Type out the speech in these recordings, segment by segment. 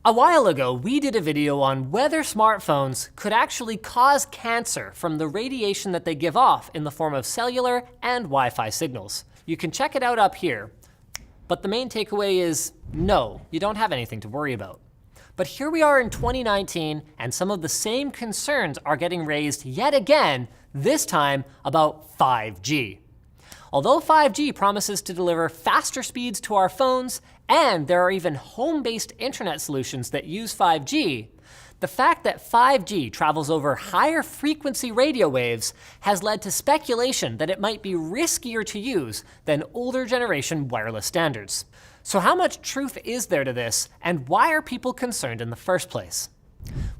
A while ago, we did a video on whether smartphones could actually cause cancer from the radiation that they give off in the form of cellular and Wi-Fi signals. You can check it out up here, but the main takeaway is no, you don't have anything to worry about. But here we are in 2019, and some of the same concerns are getting raised yet again, this time about 5G. Although 5G promises to deliver faster speeds to our phones, and there are even home-based internet solutions that use 5G, the fact that 5G travels over higher frequency radio waves has led to speculation that it might be riskier to use than older generation wireless standards. So how much truth is there to this, and why are people concerned in the first place?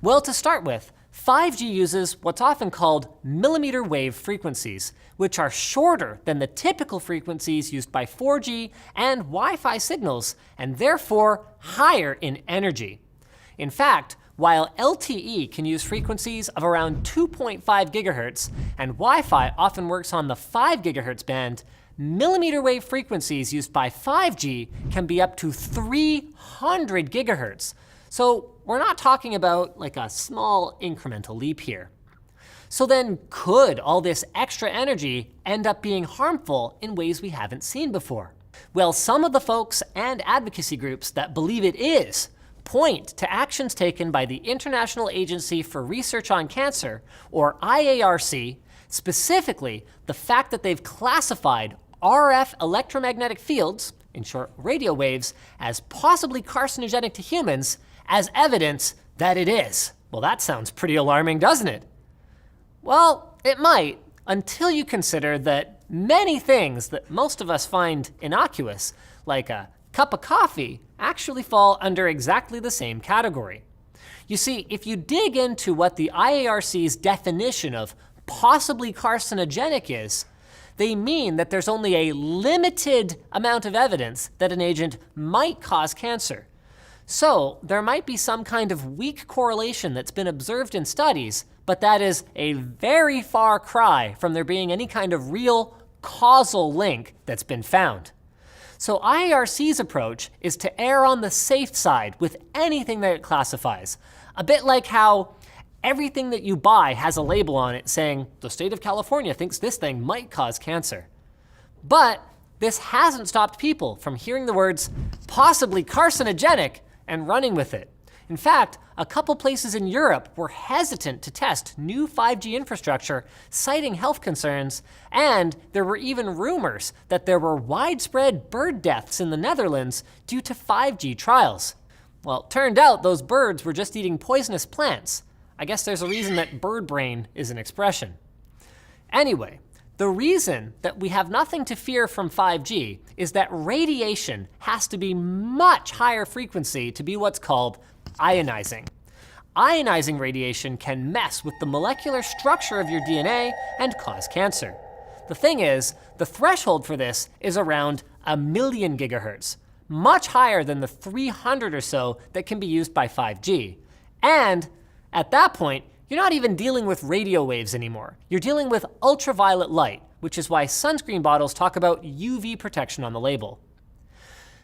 Well, to start with, 5G uses what's often called millimeter wave frequencies, which are shorter than the typical frequencies used by 4G and Wi-Fi signals, and therefore higher in energy. In fact, while LTE can use frequencies of around 2.5 gigahertz, and Wi-Fi often works on the 5 gigahertz band, millimeter wave frequencies used by 5G can be up to 300 gigahertz. So we're not talking about like a small incremental leap here. So then could all this extra energy end up being harmful in ways we haven't seen before? Well, some of the folks and advocacy groups that believe it is point to actions taken by the International Agency for Research on Cancer, or IARC, specifically the fact that they've classified RF electromagnetic fields, in short radio waves, as possibly carcinogenic to humans as evidence that it is. Well, that sounds pretty alarming, doesn't it? Well, it might, until you consider that many things that most of us find innocuous, like a cup of coffee, actually fall under exactly the same category. You see, if you dig into what the IARC's definition of possibly carcinogenic is, they mean that there's only a limited amount of evidence that an agent might cause cancer. So there might be some kind of weak correlation that's been observed in studies, but that is a very far cry from there being any kind of real causal link that's been found. So IARC's approach is to err on the safe side with anything that it classifies. A bit like how everything that you buy has a label on it saying, the state of California thinks this thing might cause cancer. But this hasn't stopped people from hearing the words, possibly carcinogenic, and running with it. In fact, a couple places in Europe were hesitant to test new 5G infrastructure, citing health concerns, and there were even rumors that there were widespread bird deaths in the Netherlands due to 5G trials. Well, it turned out those birds were just eating poisonous plants. I guess there's a reason that bird brain is an expression. Anyway, the reason that we have nothing to fear from 5G is that radiation has to be much higher frequency to be what's called ionizing. Ionizing radiation can mess with the molecular structure of your DNA and cause cancer. The thing is, the threshold for this is around 1,000,000 gigahertz, much higher than the 300 or so that can be used by 5G. And at that point, you're not even dealing with radio waves anymore. You're dealing with ultraviolet light, which is why sunscreen bottles talk about UV protection on the label.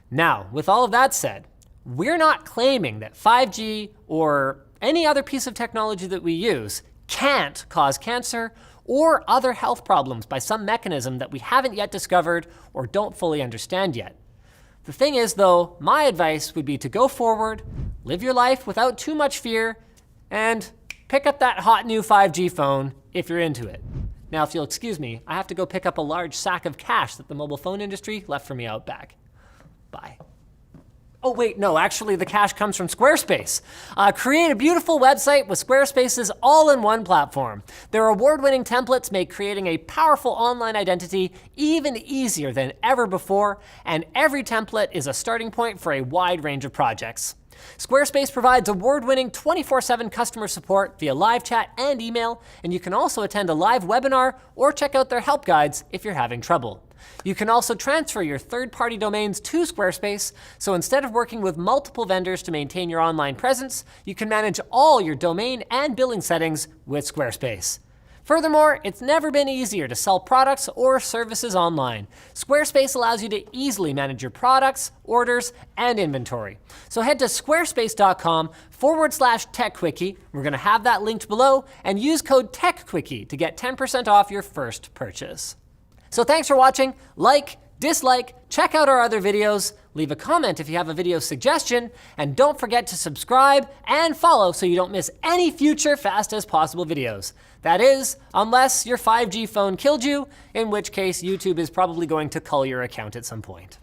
Now, with all of that said, we're not claiming that 5G or any other piece of technology that we use can't cause cancer or other health problems by some mechanism that we haven't yet discovered or don't fully understand yet. The thing is, though, my advice would be to go forward, live your life without too much fear, and pick up that hot new 5G phone if you're into it. Now, if you'll excuse me, I have to go pick up a large sack of cash that the mobile phone industry left for me out back. Bye. Oh wait, no, actually the cash comes from Squarespace. Create a beautiful website with Squarespace's all-in-one platform. Their award-winning templates make creating a powerful online identity even easier than ever before, and every template is a starting point for a wide range of projects. Squarespace provides award-winning 24/7 customer support via live chat and email, and you can also attend a live webinar or check out their help guides if you're having trouble. You can also transfer your third-party domains to Squarespace, so instead of working with multiple vendors to maintain your online presence, you can manage all your domain and billing settings with Squarespace. Furthermore, it's never been easier to sell products or services online. Squarespace allows you to easily manage your products, orders, and inventory. So head to squarespace.com/TechQuickie. We're going to have that linked below, and use code TechQuickie to get 10% off your first purchase. So thanks for watching. Like, dislike, check out our other videos, leave a comment if you have a video suggestion, and don't forget to subscribe and follow so you don't miss any future Fast as Possible videos. That is, unless your 5G phone killed you, in which case YouTube is probably going to cull your account at some point.